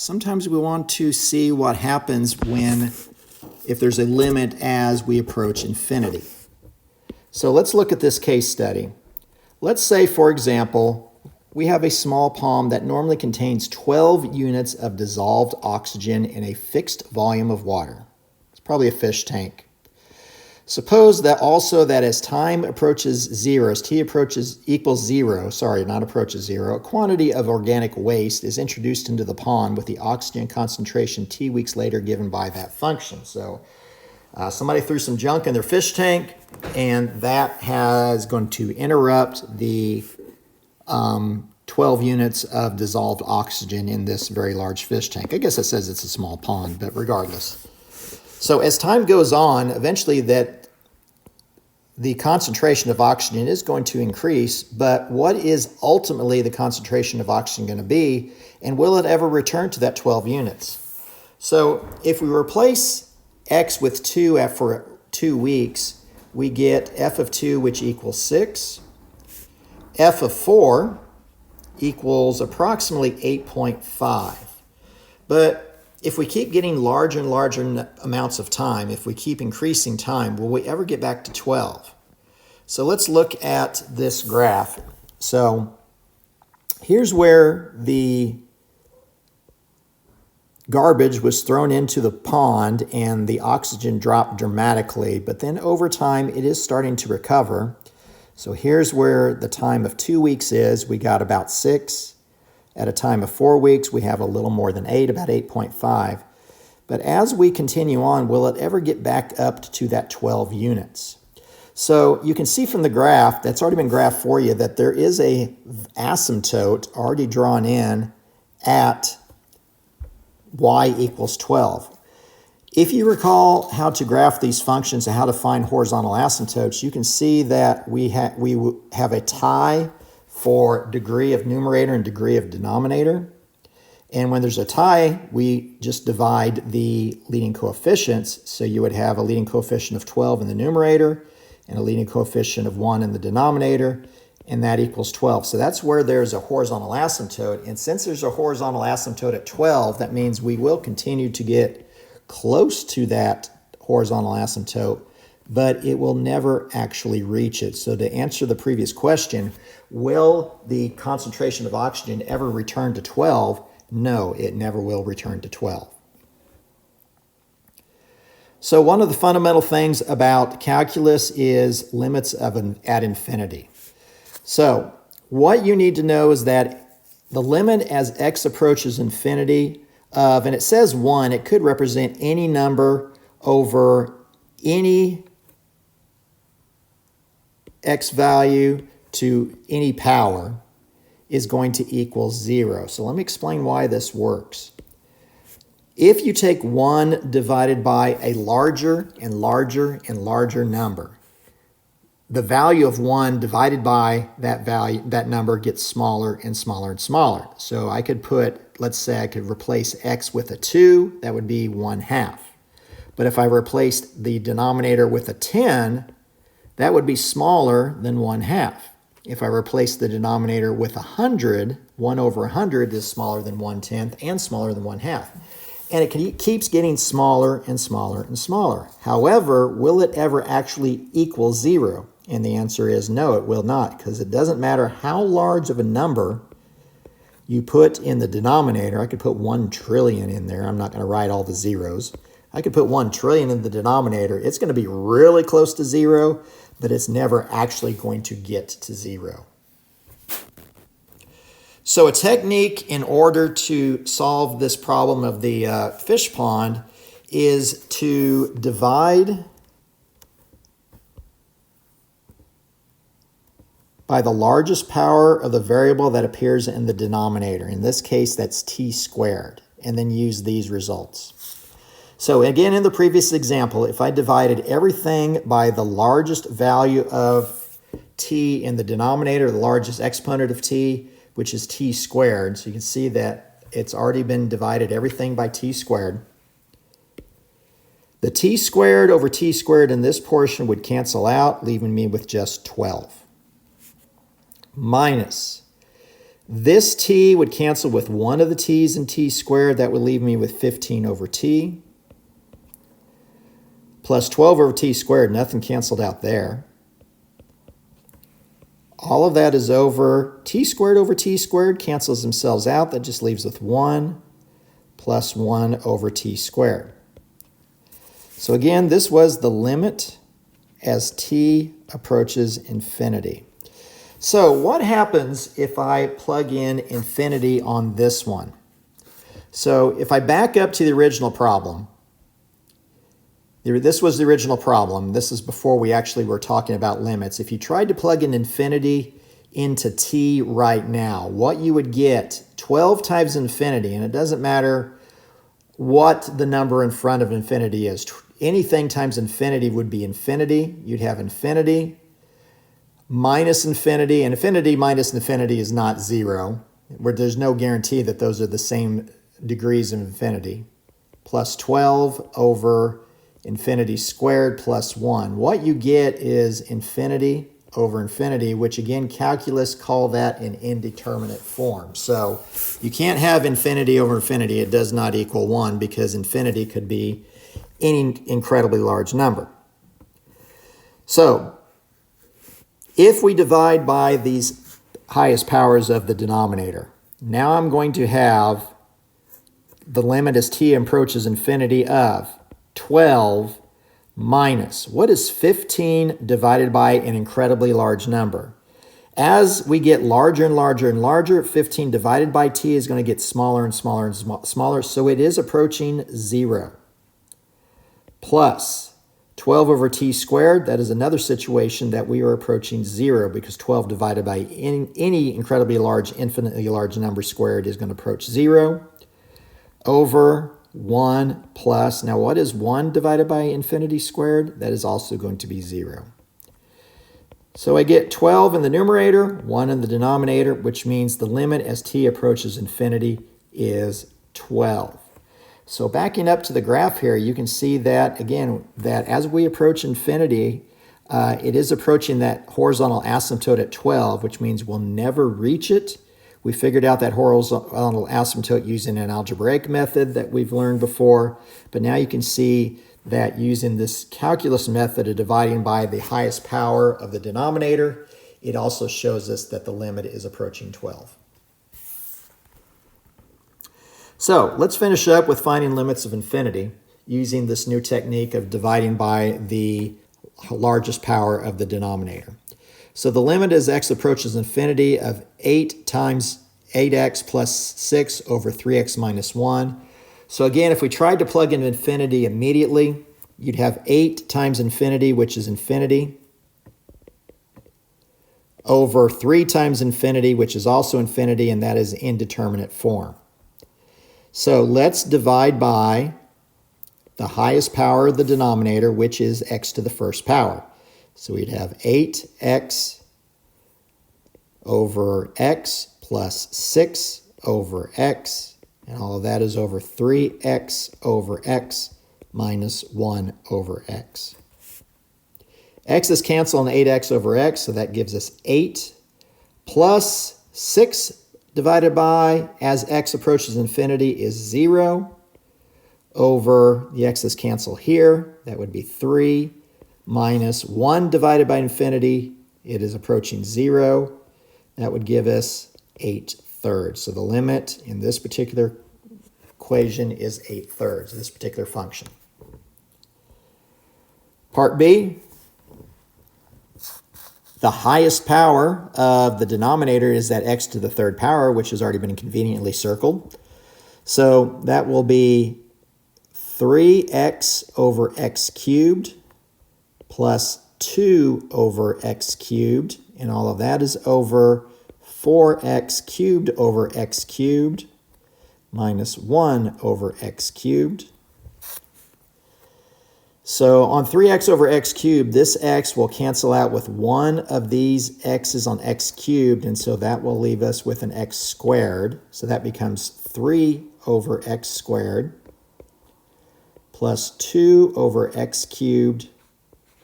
Sometimes we want to see what happens if there's a limit as we approach infinity. So let's look at this case study. Let's say, for example, we have a small pond that normally contains 12 units of dissolved oxygen in a fixed volume of water. It's probably a fish tank. Suppose that also that as time approaches zero, as t equals zero, a quantity of organic waste is introduced into the pond with the oxygen concentration t weeks later given by that function. So somebody threw some junk in their fish tank, and that is going to interrupt the 12 units of dissolved oxygen in this very large fish tank. I guess it says it's a small pond, but regardless. So as time goes on, eventually the concentration of oxygen is going to increase, but what is ultimately the concentration of oxygen going to be, and will it ever return to that 12 units? So if we replace x with 2 for 2 weeks, we get f of 2, which equals 6. F of 4 equals approximately 8.5. But if we keep getting larger and larger amounts of time, if we keep increasing time, will we ever get back to 12? So let's look at this graph. So here's where the garbage was thrown into the pond and the oxygen dropped dramatically, but then over time it is starting to recover. So here's where the time of 2 weeks is. We got about 6. At a time of 4 weeks, we have a little more than 8, about 8.5. But as we continue on, will it ever get back up to that 12 units? So you can see from the graph, that's already been graphed for you, that there is a asymptote already drawn in at y equals 12. If you recall how to graph these functions and how to find horizontal asymptotes, you can see that we have a tie for degree of numerator and degree of denominator. And when there's a tie, we just divide the leading coefficients. So you would have a leading coefficient of 12 in the numerator and a leading coefficient of 1 in the denominator, and that equals 12. So that's where there's a horizontal asymptote. And since there's a horizontal asymptote at 12, that means we will continue to get close to that horizontal asymptote, but it will never actually reach it. So to answer the previous question, will the concentration of oxygen ever return to 12? No, it never will return to 12. So one of the fundamental things about calculus is limits at infinity. So what you need to know is that the limit as x approaches infinity of, and it says 1, it could represent any number over any x value to any power, is going to equal 0. So let me explain why this works. If you take 1 divided by a larger and larger and larger number, the value of 1 divided by that number gets smaller and smaller and smaller. So I could let's say I could replace x with a 2, that would be 1/2. But if I replaced the denominator with a 10, that would be smaller than 1/2. If I replace the denominator with 100, 1 over 100 is smaller than 1/10 and smaller than 1/2. And it keeps getting smaller and smaller and smaller. However, will it ever actually equal 0? And the answer is no, it will not, because it doesn't matter how large of a number you put in the denominator. I could put 1 trillion in there. I'm not going to write all the zeros. I could put 1 trillion in the denominator. It's going to be really close to 0, but it's never actually going to get to 0. So a technique in order to solve this problem of the fish pond is to divide by the largest power of the variable that appears in the denominator. In this case, that's t squared, and then use these results. So again, in the previous example, if I divided everything by the largest value of t in the denominator, the largest exponent of t, which is t squared, so you can see that it's already been divided everything by t squared. The t squared over t squared in this portion would cancel out, leaving me with just 12. Minus This t would cancel with one of the t's in t squared. That would leave me with 15 over t. Plus 12 over t squared. Nothing canceled out there. All of that is over t squared cancels themselves out. That just leaves with 1 plus 1 over t squared. So again, this was the limit as t approaches infinity. So what happens if I plug in infinity on this one? So if I back up to the original problem, this was the original problem. This is before we actually were talking about limits. If you tried to plug in infinity into t right now, what you would get, 12 times infinity, and it doesn't matter what the number in front of infinity is. Anything times infinity would be infinity. You'd have infinity minus infinity, and infinity minus infinity is not 0, where there's no guarantee that those are the same degrees of infinity, plus 12 over infinity squared plus 1. What you get is infinity over infinity, which again, calculus call that an indeterminate form. So you can't have infinity over infinity. It does not equal 1 because infinity could be any incredibly large number. So if we divide by these highest powers of the denominator, now I'm going to have the limit as t approaches infinity of 12 minus, what is 15 divided by an incredibly large number? As we get larger and larger and larger, 15 divided by t is going to get smaller and smaller and smaller, so it is approaching 0. Plus 12 over t squared, that is another situation that we are approaching 0 because 12 divided by any incredibly large, infinitely large number squared is going to approach 0. Over 1 plus, now what is 1 divided by infinity squared? That is also going to be 0. So I get 12 in the numerator, 1 in the denominator, which means the limit as t approaches infinity is 12. So backing up to the graph here, you can see that, again, that as we approach infinity, it is approaching that horizontal asymptote at 12, which means we'll never reach it. We figured out that horizontal asymptote using an algebraic method that we've learned before, but now you can see that using this calculus method of dividing by the highest power of the denominator, it also shows us that the limit is approaching 12. So let's finish up with finding limits of infinity using this new technique of dividing by the largest power of the denominator. So the limit as x approaches infinity of 8 times 8x plus 6 over 3x minus 1. So again, if we tried to plug in infinity immediately, you'd have 8 times infinity, which is infinity, over 3 times infinity, which is also infinity, and that is indeterminate form. So let's divide by the highest power of the denominator, which is x to the first power. So we'd have 8x over x plus 6 over x, and all of that is over 3x over x minus 1 over x. X's cancel on 8x over x, so that gives us 8 plus 6 divided by, as x approaches infinity, is 0 over, the x's cancel here, that would be 3 minus 1 divided by infinity, it is approaching 0. That would give us 8/3. So the limit in this particular equation is 8/3, this particular function. Part B, the highest power of the denominator is that x to the third power, which has already been conveniently circled. So that will be 3x over x cubed plus 2 over x cubed, and all of that is over 4x cubed over x cubed minus 1 over x cubed. So on 3x over x cubed, this x will cancel out with one of these x's on x cubed, and so that will leave us with an x squared. So that becomes 3 over x squared plus 2 over x cubed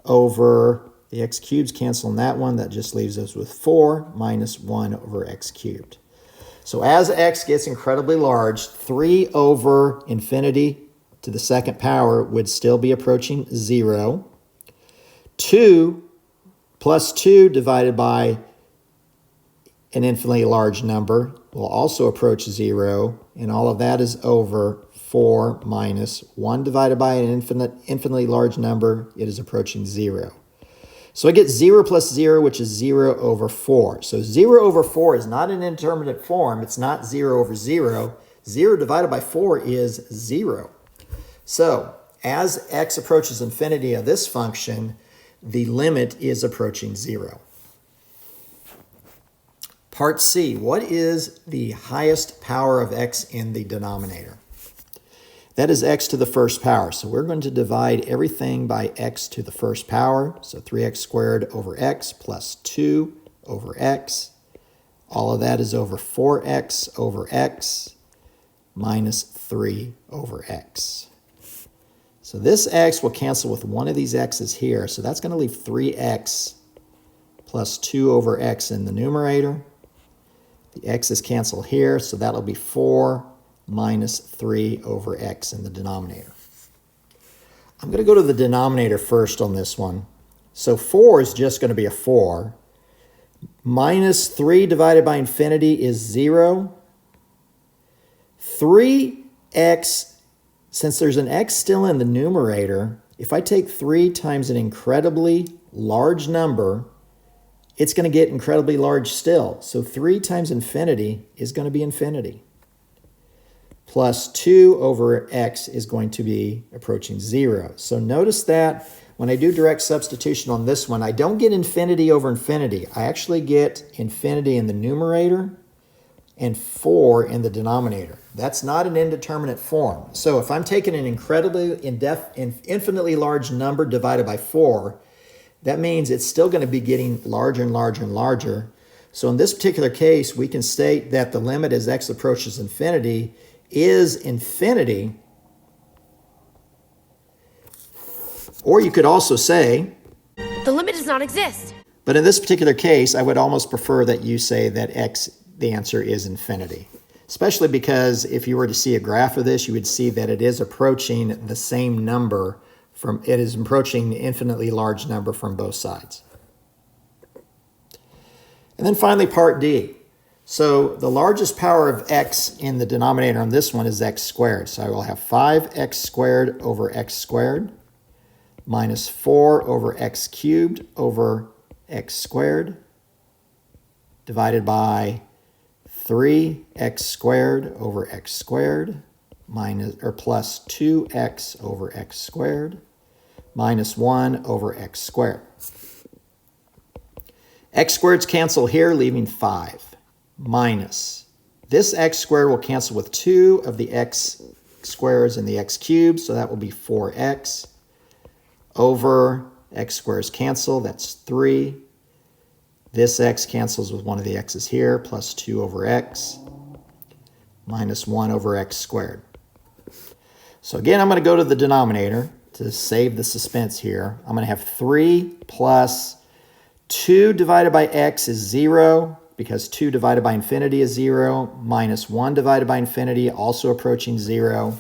over the x cubes cancel on that one. That just leaves us with 4 minus 1 over x cubed. So as x gets incredibly large, 3 over infinity to the second power would still be approaching 0. 2 plus 2 divided by an infinitely large number will also approach 0, and all of that is over 4 minus 1 divided by an infinitely large number. It is approaching 0. So I get 0 plus 0, which is 0 over 4. So 0 over 4 is not an indeterminate form. It's not 0 over 0. 0 divided by 4 is 0. So as x approaches infinity of this function, the limit is approaching 0. Part C, what is the highest power of x in the denominator? That is x to the first power. So we're going to divide everything by x to the first power. So 3x squared over x plus 2 over x. All of that is over 4x over x minus 3 over x. So this x will cancel with one of these x's here. So that's going to leave 3x plus 2 over x in the numerator. The x's cancel here, so that'll be 4 minus 3 over x in the denominator. I'm going to go to the denominator first on this one. So 4 is just going to be a 4. Minus 3 divided by infinity is 0. 3x, since there's an x still in the numerator, if I take 3 times an incredibly large number, it's going to get incredibly large still. So 3 times infinity is going to be infinity. Plus 2 over x is going to be approaching 0. So notice that when I do direct substitution on this one, I don't get infinity over infinity. I actually get infinity in the numerator and 4 in the denominator. That's not an indeterminate form. So if I'm taking an infinitely large number divided by 4, that means it's still going to be getting larger and larger and larger. So in this particular case, we can state that the limit as x approaches infinity is infinity. Or you could also say, the limit does not exist. But in this particular case, I would almost prefer that you say that x, the answer is infinity. Especially because if you were to see a graph of this, you would see that it is approaching the same number. It is approaching an infinitely large number from both sides. And then finally, part D. So the largest power of x in the denominator on this one is x squared. So I will have 5x squared over x squared minus 4 over x cubed over x squared divided by 3x squared over x squared plus 2x over x squared minus 1 over x squared. X squareds cancel here, leaving 5. Minus. This x squared will cancel with 2 of the x squares and the x cubed, so that will be 4x. Over x squares cancel, that's 3. This x cancels with one of the x's here, plus 2 over x, minus 1 over x squared. So again, I'm going to go to the denominator to save the suspense here. I'm going to have 3 plus 2 divided by x is 0, because 2 divided by infinity is 0, minus 1 divided by infinity, also approaching 0.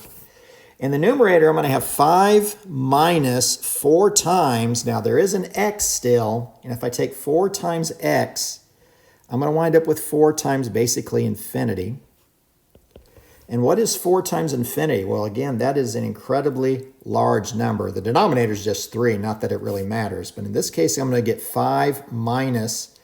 In the numerator, I'm going to have 5 minus 4 times. Now, there is an x still, and if I take 4 times x, I'm going to wind up with 4 times basically infinity. And what is 4 times infinity? Well, again, that is an incredibly large number. The denominator is just 3, not that it really matters. But in this case, I'm going to get 5 minus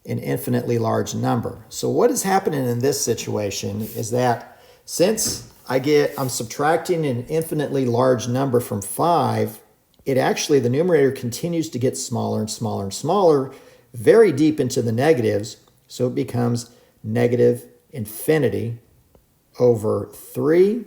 an infinitely large number. So what is happening in this situation is that since I'm subtracting an infinitely large number from 5, the numerator continues to get smaller and smaller and smaller, very deep into the negatives. So it becomes negative infinity over 3,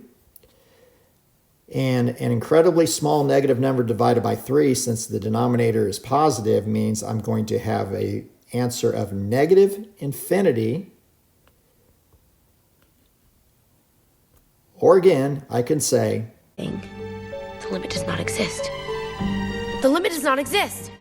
and an incredibly small negative number divided by 3, since the denominator is positive, means I'm going to have an answer of negative infinity. Or again, I can say, the limit does not exist. The limit does not exist.